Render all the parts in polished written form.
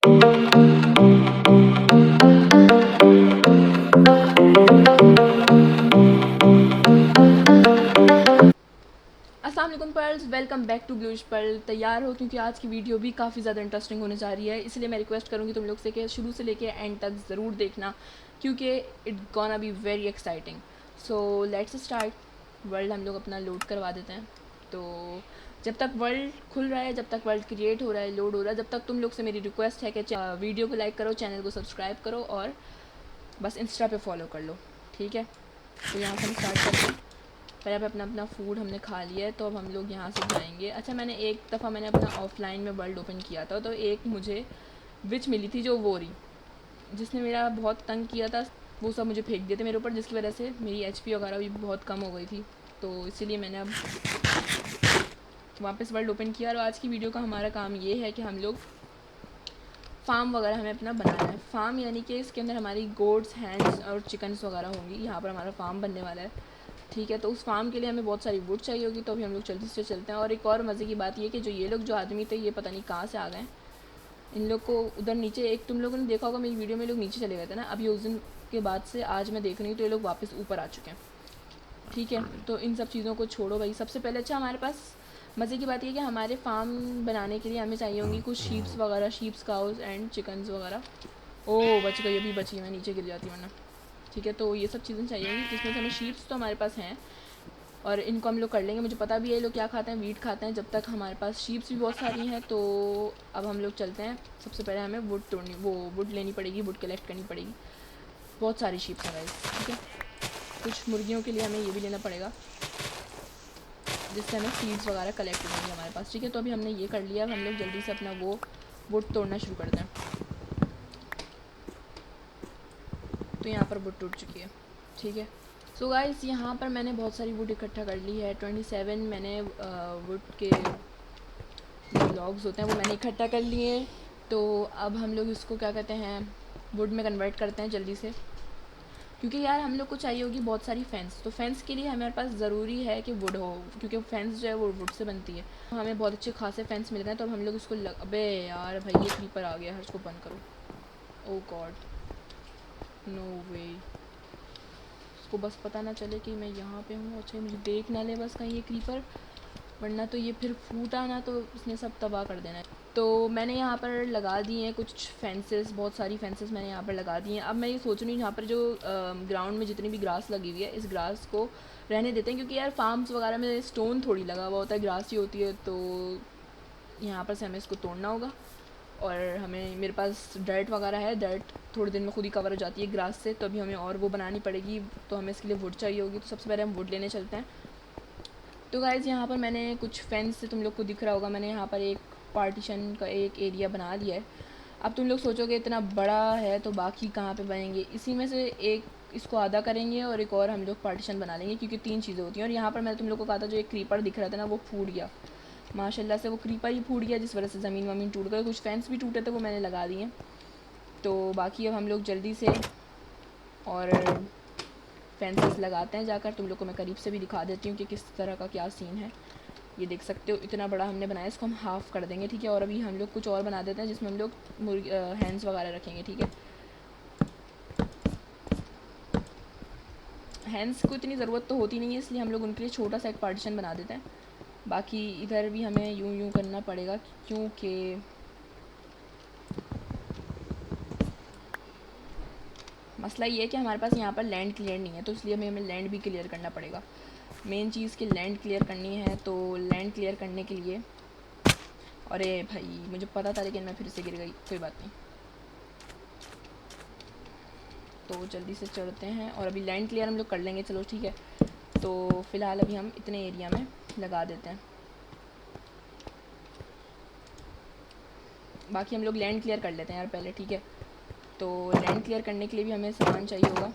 अस्सलाम वालेकुम pearls, welcome back to bluish pearl. तैयार हो क्योंकि आज की वीडियो भी काफ़ी ज़्यादा इंटरेस्टिंग होने जा रही है, इसलिए मैं रिक्वेस्ट करूँगी तुम लोग से कि शुरू से लेके एंड तक ज़रूर देखना क्योंकि it gonna be very exciting. So let's start. World हम लोग अपना लोड करवा देते हैं। तो जब तक वर्ल्ड खुल रहा है, जब तक वर्ल्ड क्रिएट हो रहा है, लोड हो रहा है, जब तक तुम लोग से मेरी रिक्वेस्ट है कि वीडियो को लाइक करो, चैनल को सब्सक्राइब करो और बस इंस्टा पे फॉलो कर लो, ठीक है। तो यहाँ से हम स्टार्ट करते हैं। पहले पे अपना अपना फूड हमने खा लिया है, तो अब हम लोग यहाँ से जाएंगे। अच्छा, मैंने एक दफ़ा मैंने अपना ऑफलाइन में वर्ल्ड ओपन किया था, तो एक मुझे विच मिली थी जो वो रही जिसने मेरा बहुत तंग किया था। वो सब मुझे फेंक दिए थे मेरे ऊपर, जिसकी वजह से मेरी एचपी वगैरह भी बहुत कम हो गई थी। तो इसीलिए मैंने अब वापस वर्ल्ड ओपन किया। और आज की वीडियो का हमारा काम ये है कि हम लोग फार्म वगैरह हमें अपना बनाना है। फार्म यानी कि इसके अंदर हमारी गोड्स, हैंड्स और चिकन्स वगैरह होंगी। यहाँ पर हमारा फार्म बनने वाला है, ठीक है। तो उस फार्म के लिए हमें बहुत सारी वुड चाहिए होगी, तो अभी हम लोग जल्दी से चलते हैं। और एक और मज़े की बात ये कि जो ये लोग जो आदमी थे, ये पता नहीं कहाँ से आ गए। इन लोग को उधर नीचे, एक तुम लोगों ने देखा होगा मेरी वीडियो में, लोग नीचे चले गए थे ना। अभी उस दिन के बाद से आज मैं देख रही हूँ तो ये लोग वापस ऊपर आ चुके हैं, ठीक है। तो इन सब चीज़ों को छोड़ो भाई। सबसे पहले अच्छा हमारे पास मज़े की बात यह कि हमारे फार्म बनाने के लिए हमें चाहिए होंगी कुछ शीप्स वगैरह, शीप्स, काउस एंड चिकन्स वगैरह। ओ बच गई, अभी बची, मैं नीचे गिर जाती वरना, ठीक है। तो ये सब चीज़ें चाहिए होंगी, जिसमें से हमें शीप्स तो हमारे पास हैं और इनको हम लोग कर लेंगे। मुझे पता भी है ये लोग क्या खाते हैं, वीट खाते हैं। जब तक हमारे पास शीप्स भी बहुत सारी हैं, तो अब हम लोग चलते हैं। सबसे पहले हमें वुड तोड़नी, वो वुड लेनी पड़ेगी, वुड कलेक्ट करनी पड़ेगी। बहुत सारी शीप्स हैं गाइस, ठीक है। कुछ मुर्गियों के लिए हमें ये भी लेना पड़ेगा, जिससे हमें सीड्स वगैरह कलेक्ट हो जाएंगे हमारे पास, ठीक है। तो अभी हमने ये कर लिया। अब हम लोग जल्दी से अपना वो वुड तोड़ना शुरू करते हैं। तो यहाँ पर वुड टूट चुकी है, ठीक है। सो गाइस, यहाँ पर मैंने बहुत सारी वुड इकट्ठा कर ली है। 27 मैंने वुड के लॉग्स होते हैं वो मैंने इकट्ठा कर लिए। तो अब हम लोग इसको क्या कहते हैं, वुड में कन्वर्ट करते हैं जल्दी से, क्योंकि यार हम लोग को चाहिए होगी बहुत सारी फेंस। तो फेंस के लिए हमारे पास ज़रूरी है कि वुड हो, क्योंकि फेंस जो है वो वुड से बनती है। तो हमें बहुत अच्छे खासे फेंस मिल गए। तो अब हम लोग इसको अबे यार भाई, ये क्रीपर आ गया, हर्ष को बंद करो। ओ गॉड, नो वे। उसको बस पता ना चले कि मैं यहाँ पे हूँ। अच्छा, मुझे देख ना ले बस कहीं ये क्रीपर, वरना तो ये फिर फूटा ना तो उसने सब तबाह कर देना है। तो मैंने यहाँ पर लगा दिए हैं कुछ फेंसेस, बहुत सारी फेंसेस मैंने यहाँ पर लगा दी हैं। अब मैं ये सोच रही हूँ यहाँ पर जो ग्राउंड में जितनी भी ग्रास लगी हुई है, इस ग्रास को रहने देते हैं, क्योंकि यार फार्म्स वगैरह में स्टोन थोड़ी लगा हुआ होता है, ग्रास ही होती है। तो यहाँ पर से हमें इसको तोड़ना होगा। और हमें, मेरे पास डर्ट वगैरह है, डर्ट थोड़े दिन में खुद ही कवर हो जाती है ग्रास से। तो अभी हमें और वो बनानी पड़ेगी, तो हमें इसके लिए वुड चाहिए होगी। तो सबसे पहले हम वुड लेने चलते हैं। तो गाइज़, यहाँ पर मैंने कुछ फेंस से, तुम लोग को दिख रहा होगा, मैंने यहाँ पर एक पार्टीशन का एक एरिया बना लिया है। अब तुम लोग सोचोगे इतना बड़ा है तो बाकी कहाँ पे बनेंगे। इसी में से एक इसको आधा करेंगे और एक और हम लोग पार्टीशन बना लेंगे, क्योंकि 3 चीज़ें होती हैं। और यहाँ पर मैंने तुम लोग को कहा था जो एक क्रीपर दिख रहा था ना, वो फूट गया माशाल्लाह से। वो क्रीपर ही फूट गया, जिस वजह से ज़मीन वमीन टूट गई। कुछ फेंस भी टूटे थे, वो मैंने लगा दिए। तो बाकी अब हम लोग जल्दी से और फेंसेस लगाते हैं जाकर। तुम लोग को मैं करीब से भी दिखा देती हूँ कि किस तरह का क्या सीन है। ये देख सकते हो, इतना बड़ा हमने बनाया, इसको हम हाफ़ कर देंगे, ठीक है। और अभी हम लोग कुछ और बना देते हैं, जिसमें हम लोग हैंड्स वगैरह रखेंगे, ठीक है। हैंड्स को इतनी ज़रूरत तो होती नहीं है, इसलिए हम लोग उनके लिए छोटा सा एक पार्टीशन बना देते हैं। बाकी इधर भी हमें यूं यूं करना पड़ेगा, क्योंकि मसला ये है कि हमारे पास यहाँ पर लैंड क्लियर नहीं है, तो इसलिए हमें लैंड भी क्लियर करना पड़ेगा। मेन चीज़ की लैंड क्लियर करनी है। तो लैंड क्लियर करने के लिए, अरे भाई मुझे पता था लेकिन मैं फिर से गिर गई, कोई बात नहीं। तो जल्दी से चढ़ते हैं और अभी लैंड क्लियर हम लोग कर लेंगे, चलो ठीक है। तो फ़िलहाल अभी हम इतने एरिया में लगा देते हैं, बाकी हम लोग लैंड क्लियर कर लेते हैं यार पहले, ठीक है। तो लैंड क्लियर करने के लिए भी हमें सामान चाहिए होगा,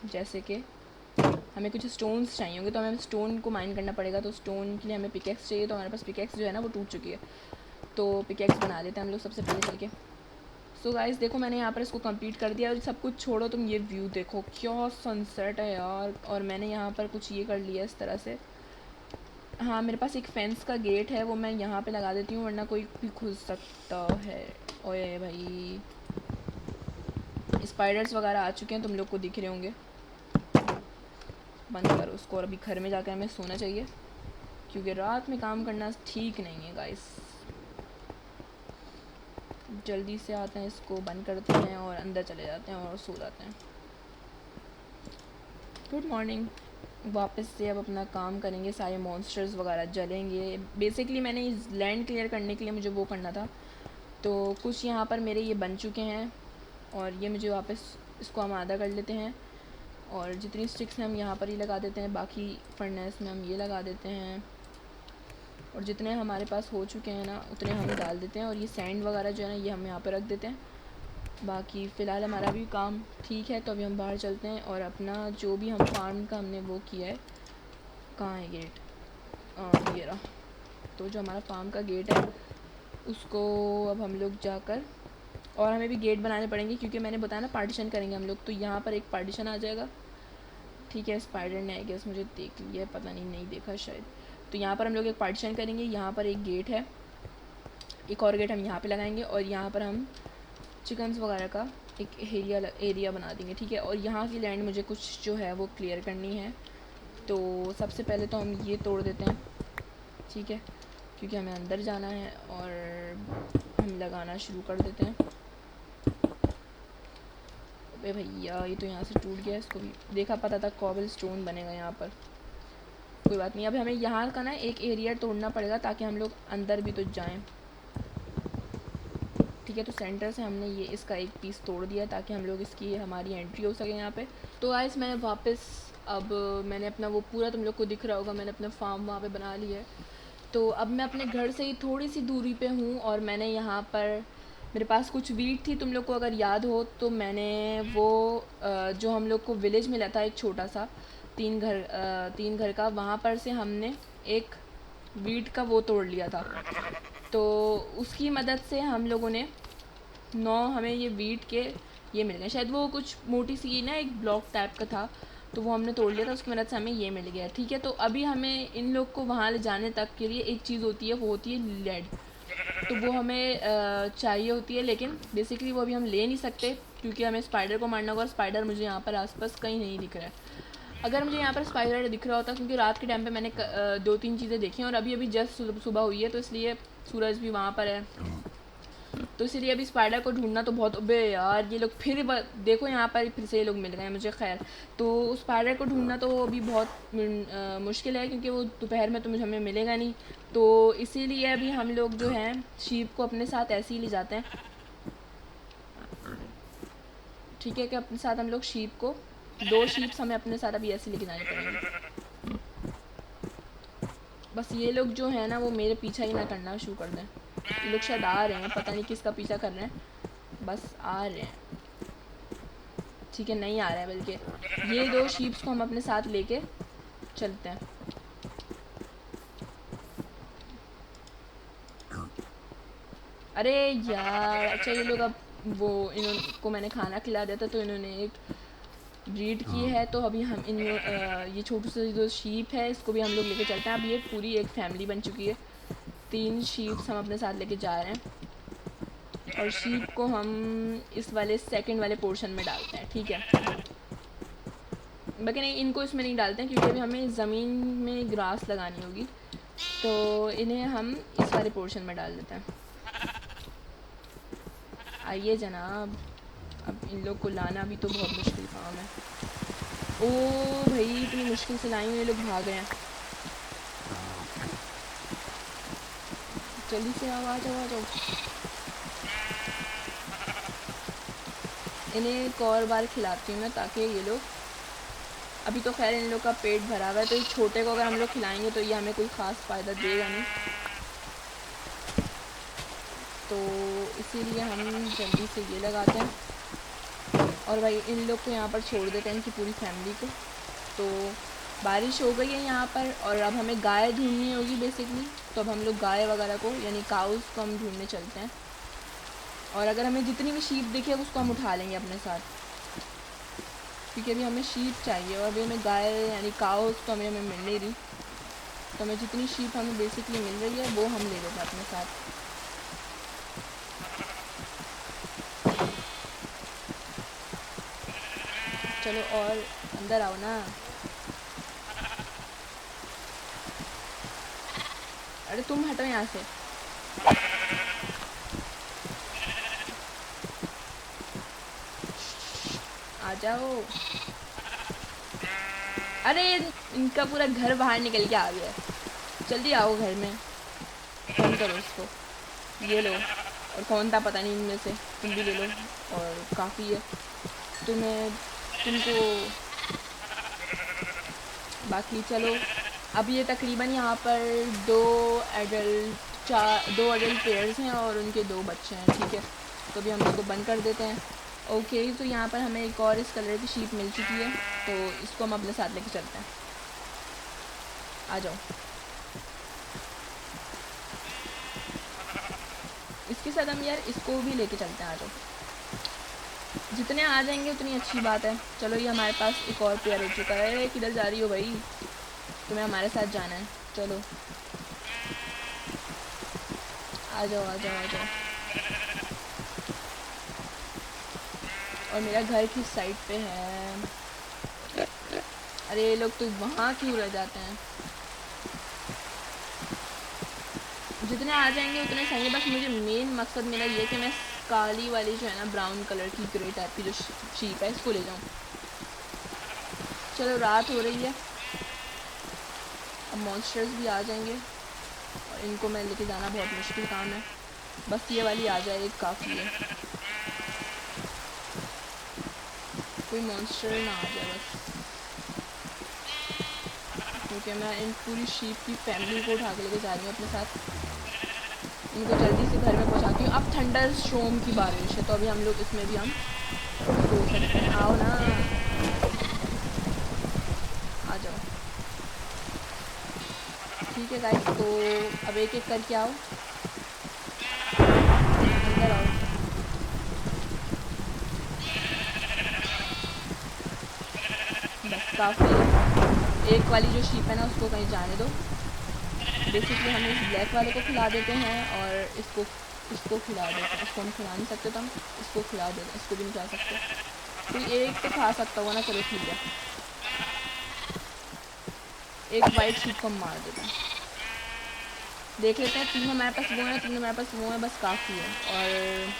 जैसे कि हमें कुछ स्टोन्स चाहिए होंगे। तो हमें स्टोन को माइन करना पड़ेगा। तो स्टोन के लिए हमें पिकेक्स चाहिए। तो हमारे पास पिकेक्स जो है ना, वो टूट चुकी है। तो पिकेक्स बना लेते हैं हम लोग सबसे पहले चल के। सो गाइस देखो, मैंने यहाँ पर इसको कंप्लीट कर दिया। और सब कुछ छोड़ो, तुम ये व्यू देखो, क्या सनसेट है यार। और मैंने यहाँ पर कुछ ये कर लिया इस तरह से। हाँ, मेरे पास एक फेंस का गेट है, वो मैं यहाँ पे लगा देती हूँ, वरना कोई भी घुस सकता है। ओए भाई, स्पाइडर्स वगैरह आ चुके हैं, तुम लोग को दिख रहे होंगे। बंद करो उसको और अभी घर में जाकर हमें सोना चाहिए, क्योंकि रात में काम करना ठीक नहीं है गाइस। जल्दी से आते हैं, इसको बंद करते हैं और अंदर चले जाते हैं और सो जाते हैं। Good morning. वापस से अब अपना काम करेंगे, सारे मॉन्स्टर्स वगैरह जलेंगे। बेसिकली मैंने इस लैंड क्लियर करने के लिए मुझे वो करना था, तो कुछ यहाँ पर मेरे ये बन चुके हैं और ये मुझे वापस इसको हम आधा कर लेते हैं और जितनी स्टिक्स हैं हम यहाँ पर ही लगा देते हैं, बाकी फर्नेस में हम ये लगा देते हैं और जितने हमारे पास हो चुके हैं ना उतने हम डाल देते हैं और ये सैंड वगैरह जो है ना ये हम यहाँ पर रख देते हैं। बाकी फ़िलहाल हमारा भी काम ठीक है, तो अभी हम बाहर चलते हैं और अपना जो भी हम फार्म का हमने वो किया है, कहाँ है गेट, ये रहा। तो जो हमारा फार्म का गेट है उसको अब हम लोग जाकर, और हमें भी गेट बनाने पड़ेंगे क्योंकि मैंने बताया ना पार्टीशन करेंगे हम लोग, तो यहाँ पर एक पार्टीशन आ जाएगा। ठीक है, स्पाइडर ने आई गेस मुझे देख लिया है, पता नहीं देखा शायद। तो यहाँ पर हम लोग एक पार्टीशन करेंगे, यहाँ पर एक गेट है, एक और गेट हम यहाँ पे लगाएंगे और यहाँ पर हम चिकन्स वगैरह का एक एरिया बना देंगे। ठीक है, और यहाँ की लैंड मुझे कुछ जो है वो क्लियर करनी है, तो सबसे पहले तो हम ये तोड़ देते हैं। ठीक है, क्योंकि हमें अंदर जाना है और हम लगाना शुरू कर देते हैं। अबे भैया, ये तो यहाँ से टूट गया, इसको भी देखा, पता था कॉबल स्टोन बनेगा यहाँ पर। कोई बात नहीं, अब हमें यहाँ का ना एक एरिया तोड़ना पड़ेगा ताकि हम लोग अंदर भी तो जाएं। ठीक है, तो सेंटर से हमने ये इसका एक पीस तोड़ दिया ताकि हम लोग इसकी हमारी एंट्री हो सके यहाँ पे। तो गाइस मैंने वापस, अब मैंने अपना वो पूरा, तुम लोग को दिख रहा होगा, मैंने अपना फार्म वहाँ पे बना लिया है। तो अब मैं अपने घर से ही थोड़ी सी दूरी पे हूँ और मैंने यहाँ पर, मेरे पास कुछ वीट थी, तुम लोग को अगर याद हो तो मैंने वो जो हम लोग को विलेज मिला था एक छोटा सा 3 घर का, वहाँ पर से हमने एक वीट का वो तोड़ लिया था। तो उसकी मदद से हम लोगों ने 9 हमें ये वीट के ये मिल गए, शायद वो कुछ मोटी सी ना एक ब्लॉक टाइप का था, तो वो हमने तोड़ लिया था, उसकी मदद से हमें ये मिल गया। ठीक है, तो अभी हमें इन लोग को वहाँ ले जाने तक के लिए एक चीज़ होती है, वो होती है लेड। तो वो हमें चाहिए होती है, लेकिन बेसिकली वो अभी हम ले नहीं सकते क्योंकि हमें स्पाइडर को मारना होगा। स्पाइडर मुझे यहाँ पर आसपास कहीं नहीं दिख रहा है। अगर मुझे यहाँ पर स्पाइडर दिख रहा होता, क्योंकि रात के टाइम पे मैंने 2-3 चीज़ें देखी हैं और अभी जस्ट सुबह हुई है, तो इसलिए सूरज भी वहाँ पर है, तो इसलिए अभी स्पाइडर को ढूंढना तो बहुत, अबे यार ये लोग फिर देखो यहाँ पर फिर से ये लोग मिल गए मुझे। खैर, तो स्पाइडर को ढूंढना तो अभी बहुत मुश्किल है क्योंकि वो दोपहर में तो मुझे हमें मिलेगा नहीं, तो इसीलिए अभी हम लोग जो हैं शीप को अपने साथ ऐसे ही ले जाते हैं। ठीक है, कि अपने साथ हम लोग शीप को, 2 शीप्स हमें अपने साथ अभी ऐसे लेके जाने पड़ेंगे। बस ये लोग जो है ना वो मेरे पीछा ही ना करना शुरू कर दें। ये लोग शायद आ रहे हैं, पता नहीं किसका पीछा कर रहे हैं, बस आ रहे हैं। ठीक है, नहीं आ रहा है, बल्कि ये 2 शीप्स को हम अपने साथ लेके चलते हैं। अरे यार, अच्छा ये लोग, अब वो इनको मैंने खाना खिला दिया था तो इन्होंने एक ब्रीड की है, तो अभी हम ये छोटू सा जो शीप है इसको भी हम लोग लेके चलते हैं। अब ये पूरी एक फैमिली बन चुकी है, 3 शीप्स हम अपने साथ लेके जा रहे हैं और शीप को हम इस वाले सेकंड वाले पोर्शन में डालते हैं। ठीक है, बाकी नहीं, इनको इसमें नहीं डालते हैं क्योंकि अभी हमें ज़मीन में ग्रास लगानी होगी, तो इन्हें हम इस वाले पोर्शन में डाल देते हैं। आइए जनाब, अब इन लोग को लाना भी तो बहुत मुश्किल काम है। ओ भाई, इतनी मुश्किल से लाई हूँ, ये लोग भाग रहे हैं। जल्दी से आओ, आ जाओ। इन्हें एक और बार खिलाती हूँ मैं ताकि ये लोग, अभी तो खैर इन लोग का पेट भरा हुआ है, तो इस छोटे को अगर हम लोग खिलाएंगे तो ये हमें कोई ख़ास फ़ायदा देगा नहीं, तो इसीलिए हम जल्दी से ये लगाते हैं और भाई इन लोग को यहाँ पर छोड़ देते हैं, इनकी पूरी फैमिली को। तो बारिश हो गई है यहाँ पर और अब हमें गाय ढूंढनी होगी बेसिकली, तो अब हम लोग गाय वगैरह को, यानी काउस को हम ढूंढने चलते हैं और अगर हमें जितनी भी शीप दिखे उसको हम उठा लेंगे अपने साथ, क्योंकि अभी हमें शीप चाहिए और अभी हमें गाय यानी काउस तो हमें मिल नहीं रही, तो हमें जितनी शीप हमें बेसिकली मिल रही है वो हम ले लेते हैं अपने साथ। चलो और अंदर आओ ना। अरे तुम हटो यहाँ से। आ जाओ। अरे इनका पूरा घर बाहर निकल के आ गया है। जल्दी आओ घर में। फोन करो इसको। ये लो। और कौन था पता नहीं इनमें से, तुम भी ले लो। और काफ़ी है तुम्हें, तुमको। बाकी चलो, अब ये तकरीबन यहाँ पर दो एडल्ट पेयर्स हैं और उनके दो बच्चे हैं, ठीक है। तो अभी हम इसको बंद कर देते हैं। ओके, तो यहाँ पर हमें एक और इस कलर की शीप मिल चुकी है, तो इसको हम अपने साथ लेके चलते हैं। आ जाओ। इसके साथ हम यार इसको भी लेके चलते हैं। आ जाओ। जितने आ जाएंगे उतनी अच्छी बात है। चलो, ये हमारे पास एक और पेयर हो चुका है। किधर जा रही हो भाई? तुम्हें हमारे साथ जाना है। चलो आ जाओ आ जाओ आ जाओ। और मेरा घर किस साइड पे है? अरे ये लोग तो वहाँ क्यों रह जाते हैं? जितने आ जाएंगे उतने सही है। बस मुझे मेन मकसद मेरा ये है कि मैं काली वाली जो है ना, ब्राउन कलर की ग्रे टाइप की जो शीप है, इसको ले जाऊँ। चलो, रात हो रही है, अब मॉन्स्टर्स भी आ जाएंगे और इनको मैं लेके जाना बहुत मुश्किल काम है। बस ये वाली आ जाए एक काफ़ी है। कोई मॉन्स्टर ना आ जाए बस, क्योंकि मैं इन पूरी शीप की फैमिली को उठा के लेके जा रही हूँ अपने साथ। इनको जल्दी से घर में पहुँचाती हूँ। अब थंडर स्टॉर्म की बारिश है, तो अभी हम लोग इसमें भी हम सो सकते हैं। आओ ना, आ जाओ। ठीक है गाइस, तो अब एक एक करके आओ, अंदर आओ। बस काफ़ी है। एक वाली जो शीप है ना, उसको कहीं जाने दो। बेसिकली हम इस ब्लैक वाले को खिला देते हैं और इसको खिला देते हैं। इसको हम खिला नहीं सकते, तो हम इसको खिला देते हैं। इसको भी नहीं खिला सकते। कोई एक तो खा सकता होगा ना। चलो ठीक है, एक वाइट शीप को हम मार देते हैं। देख लेते हैं, 3 हमारे पास वो हैं, 3 हमारे पास वो हैं, बस काफ़ी है। और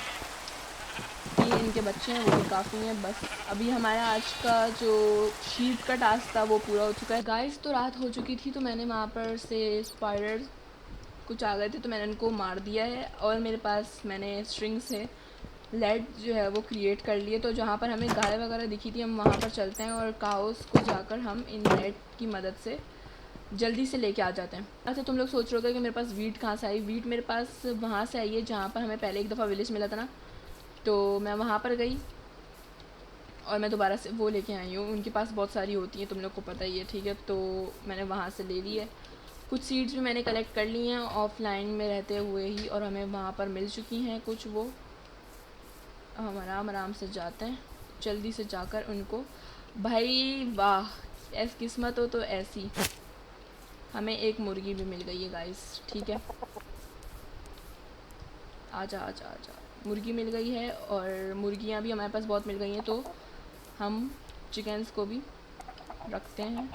3 इनके बच्चे हैं, वो भी काफ़ी हैं। बस अभी हमारा आज का जो शीप का टास्क था वो पूरा हो चुका है गाइस। तो रात हो चुकी थी, तो मैंने वहाँ पर से स्पाइडर्स कुछ आ गए थे, तो मैंने उनको मार दिया है। और मेरे पास मैंने स्ट्रिंग से लेड जो है वो क्रिएट कर लिए। तो जहाँ पर हमें गाय वगैरह दिखी थी, हम वहाँ पर चलते हैं और काओस को जाकर हम इन लेड की मदद से जल्दी से लेके आ जाते हैं। अच्छा, तुम लोग सोच रहे हो कि मेरे पास वीट कहाँ से आई? वीट मेरे पास वहाँ से आई है जहाँ पर हमें पहले एक दफ़ा विलेज मिला था ना, तो मैं वहाँ पर गई और मैं दोबारा से वो लेके आई हूँ। उनके पास बहुत सारी होती हैं, तुम लोग को पता ही है, ठीक है। तो मैंने वहाँ से ले ली है। कुछ सीड्स भी मैंने कलेक्ट कर ली हैं ऑफलाइन में रहते हुए ही, और हमें वहाँ पर मिल चुकी हैं कुछ। वो हम आराम आराम से जाते हैं, जल्दी से जाकर उनको। भाई वाह, ऐसी किस्मत हो तो ऐसी। हमें एक मुर्गी भी मिल गई है गाइस, ठीक है। आजा आजा आजा, मुर्गी मिल गई है और मुर्गियाँ भी हमारे पास बहुत मिल गई हैं। तो हम चिकन्स को भी रखते हैं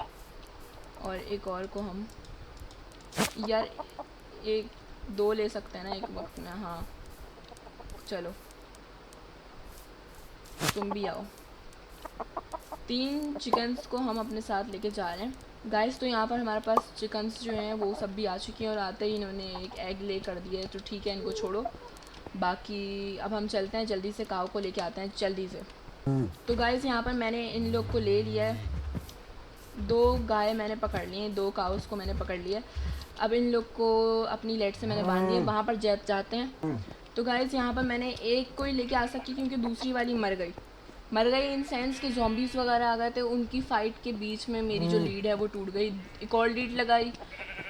और एक और को हम यार एक दो ले सकते हैं ना एक वक्त में। हाँ चलो, तुम भी आओ। 3 चिकन्स को हम अपने साथ लेके जा रहे हैं गाइस। तो यहाँ पर हमारे पास चिकन्स जो हैं वो सब भी आ चुकी हैं और आते ही इन्होंने एक एग ले कर दिया है, तो ठीक है, इनको छोड़ो। बाकी अब हम चलते हैं, जल्दी से काऊ को लेके आते हैं जल्दी से। तो गाइस यहाँ पर मैंने इन लोग को ले लिया है। 2 गाय मैंने पकड़ ली हैं, 2 काउस को मैंने पकड़ लिया। अब इन लोग को अपनी लेट से मैंने बांध दिया। वहाँ पर जाते हैं। तो गाइस यहाँ पर मैंने एक को ही लेके आ सकी क्योंकि दूसरी वाली मर गई इन सेंस के ज़ॉम्बीज़ वगैरह आ गए थे। उनकी फ़ाइट के बीच में मेरी जो लीड है वो टूट गई। एक और लीड लगाई,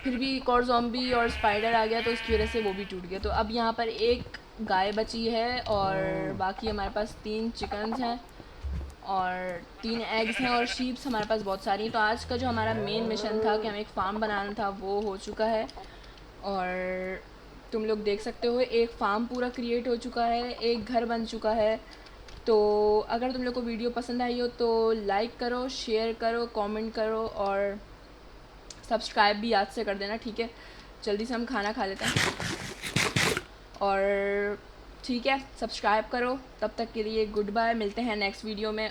फिर भी एक और ज़ॉम्बी और स्पाइडर आ गया, तो उसकी वजह से वो भी टूट गया। तो अब यहाँ पर एक गाय बची है और बाकी हमारे पास 3 चिकन्स हैं और 3 एग्स हैं और शीप्स हमारे पास बहुत सारी हैं। तो आज का जो हमारा मेन मिशन था कि हमें एक फ़ार्म बनाना था, वो हो चुका है। और तुम लोग देख सकते हो एक फ़ार्म पूरा क्रिएट हो चुका है, एक घर बन चुका है तो अगर तुम लोग को वीडियो पसंद आई हो तो लाइक करो, शेयर करो, कमेंट करो और सब्सक्राइब भी याद से कर देना, ठीक है। जल्दी से हम खाना खा लेते हैं और ठीक है, सब्सक्राइब करो। तब तक के लिए गुड बाय, मिलते हैं नेक्स्ट वीडियो में।